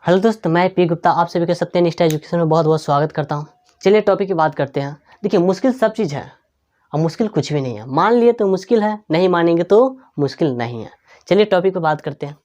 Hello दोस्त, मैं P Gupta आप सभी के सत्यनिष्ठा एजुकेशन में बहुत बहुत स्वागत करता हूं। चलिए टॉपिक की बात करते हैं। देखिए, मुश्किल सब चीज़ है और मुश्किल कुछ भी नहीं है। मान लिए तो मुश्किल है, नहीं मानेंगे तो मुश्किल नहीं है। चलिए टॉपिक पे बात करते हैं।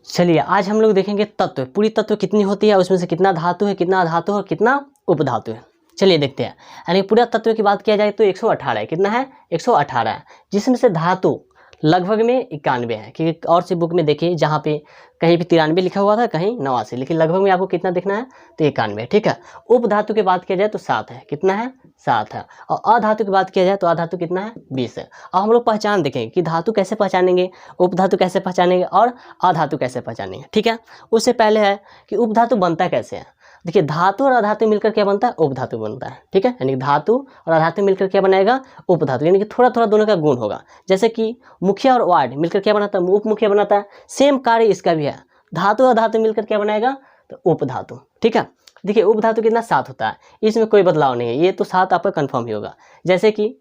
चलिए आज हम लोग देखेंगे तत्व, पूरी तत्व कितनी होती है, उसमें से कितना धातु है, कितना अधातु है और कितना उपधातु है। चलिए देखते हैं। यानी पूरा तत्व की बात किया जाए तो 118 है। कितना है? 118 है, जिसमें से धातु लगभग में 91 है। क्योंकि और सी बुक में देखिए, जहाँ पे कहीं भी 93 लिखा हुआ था, कहीं 89, लेकिन लगभग में आपको कितना देखना है तो 91 है। ठीक है। उपधातु की बात किया जाए तो 7 है। कितना है? 7 है। और अधातु की बात किया जाए तो अधातु कितना है? 20 है। अब हम लोग पहचान देखेंगे कि धातु कैसे पहचानेंगे, उपधातु कैसे पहचानेंगे और अधातु कैसे पहचानेंगे। ठीक है। उससे पहले है कि उपधातु बनता कैसे है। देखिए, धातु और अधातु मिलकर क्या बनता है? उपधातु बनता है। ठीक है। यानी धातु और अधातु मिलकर क्या बनाएगा? उपधातु। यानी कि थोड़ा थोड़ा दोनों का गुण होगा। जैसे कि मुखिया और वार्ड मिलकर क्या बनाता है? उप मुखिया बनाता है। सेम कार्य इसका भी है। धातु और धातु मिलकर क्या बनाएगा? तो उपधातु। ठीक है। देखिए, उपधातु कितना? 7 होता है। इसमें कोई बदलाव नहीं है, ये तो 7 आपका कन्फर्म ही होगा। जैसे कि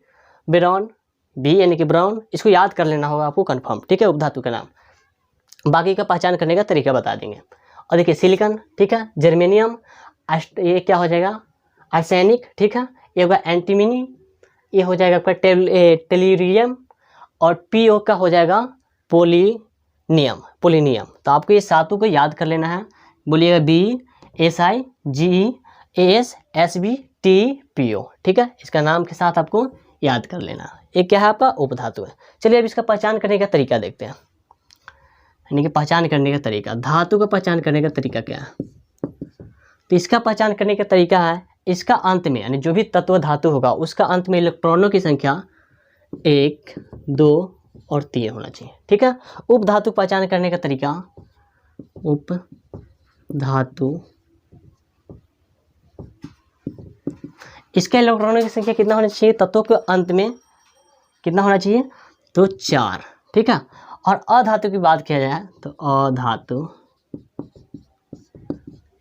ब्राउन, बी यानी कि ब्राउन, इसको याद कर लेना होगा आपको कन्फर्म। ठीक है, उपधातु का नाम। बाकी का पहचान करने का तरीका बता देंगे। और देखिए सिलिकॉन, ठीक है, जर्मेनियम, ये क्या हो जाएगा? आर्सेनिक। ठीक है। ये होगा एंटीमनी, ये हो जाएगा आपका टेलीरियम, और पीओ का हो जाएगा पोलिनियम। तो आपको ये सातों को याद कर लेना है। बोलिएगा BSIGEASSBTPO। ठीक है। इसका नाम के साथ आपको याद कर लेना है। एक क्या है आपका? उपधातु है। चलिए अब इसका पहचान करने का तरीका देखते हैं। यानी कि पहचान करने का तरीका, धातु का पहचान करने का तरीका क्या है? तो इसका पहचान करने का तरीका है, इसका अंत में यानी जो भी तत्व धातु होगा उसका अंत में इलेक्ट्रॉनों की संख्या 1, 2 और 3 होना चाहिए। ठीक है। उपधातु पहचान करने का तरीका, उपधातु, इसका इलेक्ट्रॉनों की संख्या कितना होना चाहिए? तत्वों के अंत में कितना होना चाहिए? तो 4। ठीक है। और अधातु की बात किया जाए तो अधातु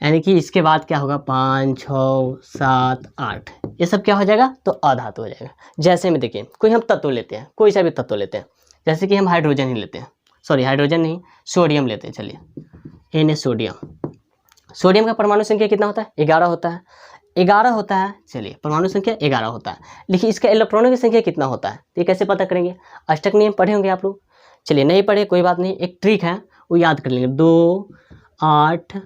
यानी कि इसके बाद क्या होगा? 5, 6, 7, 8, ये सब क्या हो जाएगा? तो अधातु हो जाएगा। जैसे में देखिए, कोई हम तत्व लेते हैं, कोई सा भी तत्व लेते हैं, जैसे कि हम हाइड्रोजन ही लेते हैं, सॉरी हाइड्रोजन नहीं, सोडियम लेते हैं। चलिए Na सोडियम का परमाणु संख्या कितना होता है? 11 होता है। 11 होता है। चलिए परमाणु संख्या 11 होता है, लेकिन इसका इलेक्ट्रॉनों की संख्या कितना होता है? तो ये कैसे पता करेंगे? अष्टक नियम पढ़े होंगे आप लोग। चलिए नहीं पढ़े कोई बात नहीं, एक ट्रिक है वो याद कर लेंगे। 2, 8,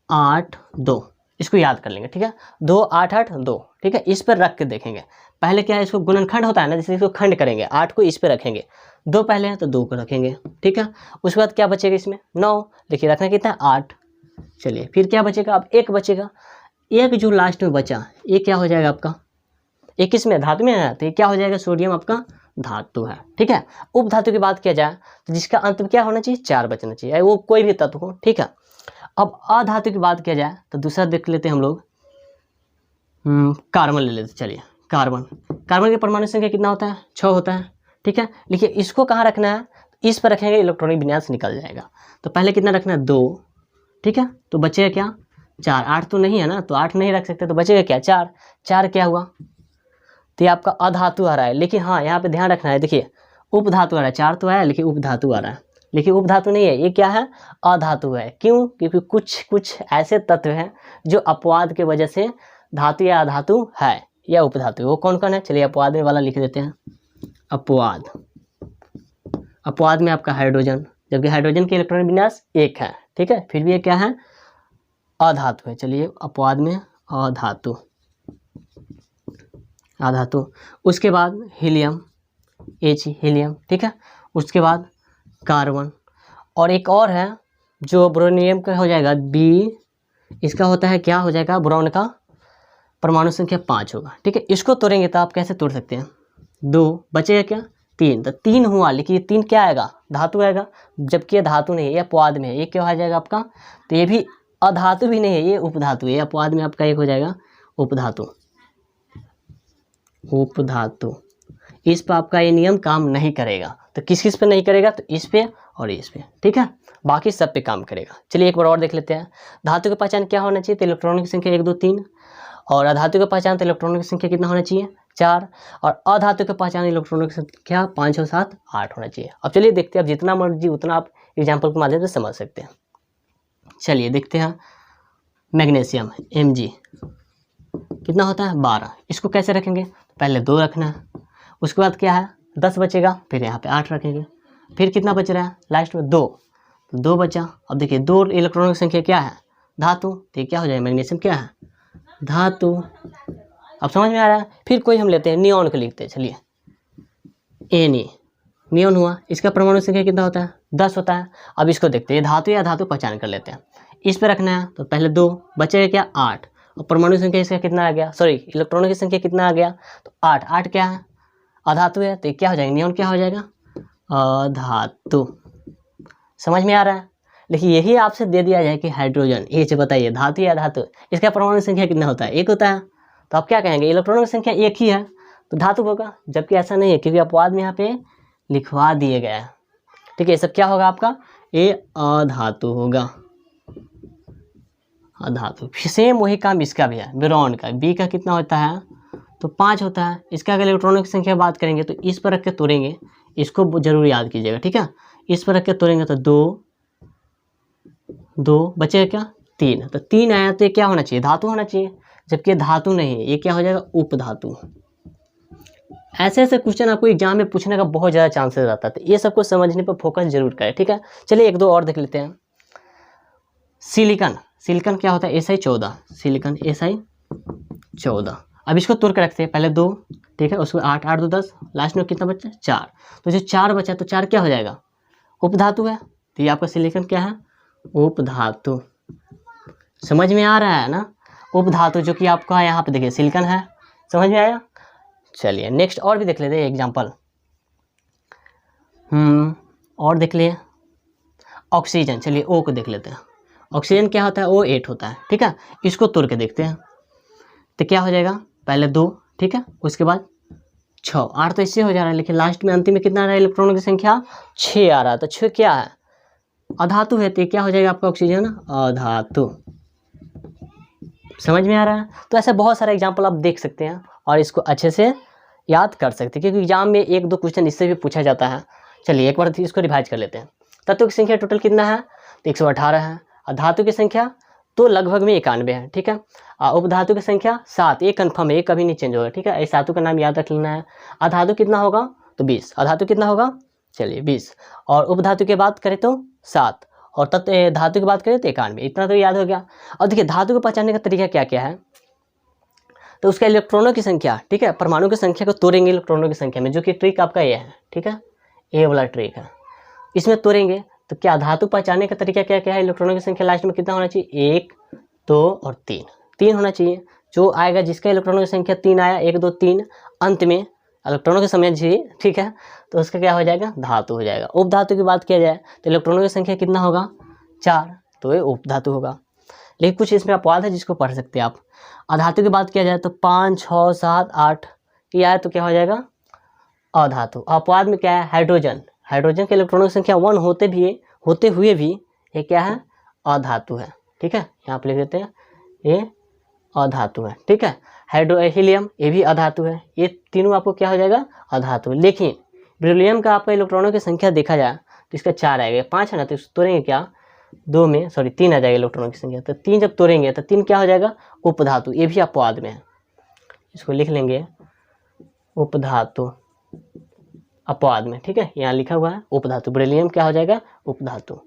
8, 2, इसको याद कर लेंगे। ठीक है। 2, 8, 8, 2। ठीक है। इस पर रख के देखेंगे। पहले क्या है, इसको गुणनखंड होता है ना, जैसे इसको खंड करेंगे, 8 को इस पर रखेंगे, 2 पहले है तो 2 को रखेंगे। ठीक है। उसके बाद क्या बचेगा इसमें? 9। देखिए रखना कितना है? 8। चलिए फिर क्या बचेगा? अब 1 बचेगा। एक जो लास्ट में बचा, ये क्या हो जाएगा आपका? एक किसमें? धातु में है, तो ये क्या हो जाएगा? सोडियम आपका धातु है। ठीक है। उपधातु की बात किया जाए तो जिसका अंत में क्या होना चाहिए? 4 बचना चाहिए, वो कोई भी तत्व हो। ठीक है। अब अधातु की बात किया जाए तो दूसरा देख लेते हैं हम लोग, कार्बन ले लेते। चलिए कार्बन की परमाणु संख्या कितना होता है? 6 होता है। ठीक है। देखिए इसको कहाँ रखना है? इस पर रखेंगे, इलेक्ट्रॉनिक विन्यास निकल जाएगा। तो पहले कितना रखना है? 2। ठीक है। तो बचेगा क्या? 4। 8 तो नहीं है ना, तो 8 नहीं रख सकते, तो बचेगा क्या? 4। 4 क्या हुआ? तो ये आपका अधातु आ रहा है। लेकिन हाँ, यहाँ पे ध्यान रखना है। देखिए उपधातु आ रहा है, 4 तो आया लेकिन उपधातु आ रहा है, लेकिन उपधातु नहीं है, ये क्या है? अधातु है। क्यों? क्योंकि कुछ ऐसे तत्व हैं जो अपवाद के वजह से धातु या अधातु है या उपधातु, वो कौन कौन है? चलिए अपवाद में वाला लिख देते हैं। अपवाद में आपका हाइड्रोजन, जबकि हाइड्रोजन के इलेक्ट्रॉन विन्यास 1 है। ठीक है। फिर भी ये क्या है? अधातु है। चलिए अपवाद में अधातु। उसके बाद हीलियम, हीलियम। ठीक है। उसके बाद कार्बन, और एक और है जो ब्रोनियम का हो जाएगा, B, इसका होता है क्या हो जाएगा? बोरॉन का परमाणु संख्या 5 होगा। ठीक है। इसको तोड़ेंगे तो आप कैसे तोड़ सकते हैं? 2 बचेगा क्या? 3। तो 3 हुआ, लेकिन ये 3 क्या आएगा? धातु आएगा, जबकि ये धातु नहीं है, ये अपवाद में है। ये क्या हो जाएगा आपका? तो ये भी अधातु भी नहीं है, ये उपधातु है। ये अपवाद में आपका एक हो जाएगा उपधातु। इस पर आपका ये नियम काम नहीं करेगा। तो किस किस पे नहीं करेगा? तो इस पे और इस पे। ठीक है। बाकी सब पे काम करेगा। चलिए एक बार और देख लेते हैं। धातु की पहचान क्या होना चाहिए? तो इलेक्ट्रॉनों की संख्या 1, 2, 3। और अधातु की पहचान तो इलेक्ट्रॉनों की संख्या कितना होना चाहिए? 4। और अधातु की पहचान इलेक्ट्रॉनों की संख्या 5, 6, 7, 8 होना चाहिए। अब चलिए देखते हैं, अब जितना मर्जी उतना आप एग्जाम्पल के माध्यम से समझ सकते हैं। चलिए देखते हैं, मैग्नीशियम Mg कितना होता है 12। इसको कैसे रखेंगे, पहले 2 रखना है, उसके बाद क्या है 10 बचेगा, फिर यहाँ पे 8 रखेंगे, फिर कितना बच रहा है लास्ट में 2, तो 2 बचा। अब देखिए 2 इलेक्ट्रॉनों की संख्या क्या है धातु, तो ये क्या हो जाएगा मैग्नीशियम क्या है धातु। अब समझ में आ रहा है। फिर कोई हम लेते हैं नियॉन को लिखते हैं, चलिए नियॉन हुआ, इसका परमाणु संख्या कितना होता है 10 होता है। अब इसको देखते हैं धातु या धातु पहचान कर लेते हैं। इस पे रखना है तो पहले 2 बचेगा क्या 8, और परमाणु संख्या इसका कितना आ गया, सॉरी इलेक्ट्रॉनों की संख्या कितना आ गया तो 8। 8 क्या है अधातु है, तो क्या हो जाएगा नियॉन क्या हो जाएगा अधातु। समझ में आ रहा है। लेकिन यही आपसे दे दिया जाए कि हाइड्रोजन, ये बताइए धातु या धातु, इसका परमाणु संख्या कितना होता है 1 होता है, तो आप क्या कहेंगे इलेक्ट्रॉनों की संख्या 1 ही है तो धातु होगा, जबकि ऐसा नहीं है क्योंकि अपवाद में यहाँ पे लिखवा दिए गया है। ठीक है, ये सब क्या होगा आपका ये अधातु होगा, अधातु। सेम वही काम इसका भी है, बोरॉन का बी का कितना होता है तो 5 होता है। इसका अगर इलेक्ट्रॉनों की संख्या बात करेंगे तो इस पर रख के तोड़ेंगे, इसको जरूर याद कीजिएगा ठीक है। इस पर रख के तोड़ेंगे तो 2 बचेगा क्या 3, तो 3 आया तो ये क्या होना चाहिए धातु होना चाहिए, जबकि धातु नहीं है, ये क्या हो जाएगा उपधातु। ऐसे ऐसे क्वेश्चन आपको एग्जाम में पूछने का बहुत ज़्यादा चांसेस रहता है, तो ये सबको समझने पर फोकस जरूर करें ठीक है। चलिए 1-2 और देख लेते हैं। सिलिकॉन क्या होता है Si14, सिलिकॉन Si14। अब इसको तोड़ के रखते हैं, पहले 2 ठीक है, उसको 8 8 2 10, लास्ट में कितना बचा 4, तो जो 4 बचा तो 4 क्या हो जाएगा उपधातु है, तो ये आपका सिलिकॉन क्या है उपधातु। समझ में आ रहा है ना, उपधातु जो कि आपका यहाँ पे देखिए सिलिकॉन है, समझ में आया। चलिए नेक्स्ट और भी देख लेते हैं एग्जाम्पल। और देख लिए ऑक्सीजन, चलिए O को देख लेते हैं। ऑक्सीजन क्या होता है O8 होता है ठीक है। इसको तोड़ के देखते हैं तो क्या हो जाएगा पहले 2 ठीक है, उसके बाद 6 8 तो इससे हो जा रहा है, लेकिन लास्ट में अंतिम में कितना आ रहा है इलेक्ट्रॉनों की संख्या 6 आ रहा है, तो 6 क्या है अधातु है, तो क्या हो जाएगा आपका ऑक्सीजन अधातु। समझ में आ रहा है। तो ऐसे बहुत सारे एग्जाम्पल आप देख सकते हैं और इसको अच्छे से याद कर सकते हैं, क्योंकि एग्जाम में 1-2 क्वेश्चन इससे भी पूछा जाता है। चलिए एक बार इसको रिवाइज कर लेते हैं। तत्व की संख्या टोटल कितना है तो 118 है, धातु की संख्या तो लगभग में 91 है ठीक है। उपधातु की संख्या 7, ये कन्फर्म है, ये कभी नहीं चेंज होगा ठीक है, इस धातु का नाम याद रख लेना है। अधातु कितना होगा तो 20, अधातु कितना होगा चलिए 20, और उपधातु की बात करें तो 7, और तत्व धातु की बात करें तो 91, इतना तो याद हो गया। और देखिए धातु को पहचानने का तरीका क्या क्या है, तो उसका इलेक्ट्रॉनों की संख्या ठीक है, परमाणु की संख्या को तोड़ेंगे इलेक्ट्रॉनों की संख्या में, जो कि ट्रिक आपका ये है ठीक है, ये वाला ट्रिक है। इसमें तोड़ेंगे तो क्या धातु पहचानने का तरीका क्या क्या है, इलेक्ट्रॉनों की संख्या लास्ट में कितना होना चाहिए 1 2 और 3 होना चाहिए। जो आएगा जिसका इलेक्ट्रॉनों की संख्या 3 आया 1 2 3 अंत में इलेक्ट्रॉनों की समझिए ठीक है, तो उसका क्या हो जाएगा धातु हो जाएगा। उपधातु की बात किया जाए तो इलेक्ट्रॉनों की संख्या कितना होगा 4, तो ये उपधातु होगा। लेकिन कुछ इसमें अपवाद है जिसको पढ़ सकते हैं आप। अधातु की बात किया जाए तो 5 6 7 8 ये आए तो क्या हो जाएगा अधातु। अपवाद में क्या है हाइड्रोजन, हाइड्रोजन के इलेक्ट्रॉनों की संख्या 1 होते हुए भी ये क्या है अधातु है ठीक है, यहाँ पे लिख देते हैं ये अधातु है ठीक है। हीलियम ये भी अधातु है, ये तीनों आपको क्या हो जाएगा अधातु। लेकिन बेरिलियम का आपका इलेक्ट्रॉनों की संख्या देखा जाए तो इसका 4 आएगा, 5 है ना, तो इसको तोड़ेंगे क्या 3 आ जाएगा इलेक्ट्रॉनों की संख्या, तो 3 जब तोड़ेंगे तो 3 क्या हो जाएगा उपधातु, ये भी अपवाद में है, इसको लिख लेंगे उपधातु अपवाद में ठीक है, यहाँ लिखा हुआ है उपधातु। बेरिलियम क्या हो जाएगा उपधातु।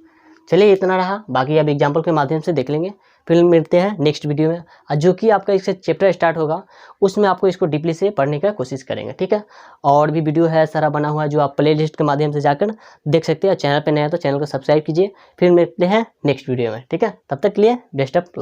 चलिए इतना रहा, बाकी अब एग्जाम्पल के माध्यम से देख लेंगे, फिर मिलते हैं नेक्स्ट वीडियो में। और जो कि आपका इससे चैप्टर स्टार्ट होगा उसमें आपको इसको डीपली से पढ़ने का कोशिश करेंगे ठीक है। और भी वीडियो है सारा बना हुआ है जो आप प्ले लिस्ट के माध्यम से जाकर देख सकते हैं। चैनल पर नया है तो चैनल को सब्सक्राइब कीजिए। फिर मिलते हैं नेक्स्ट वीडियो में ठीक है, तब तक के लिए बेस्ट ऑफ लक।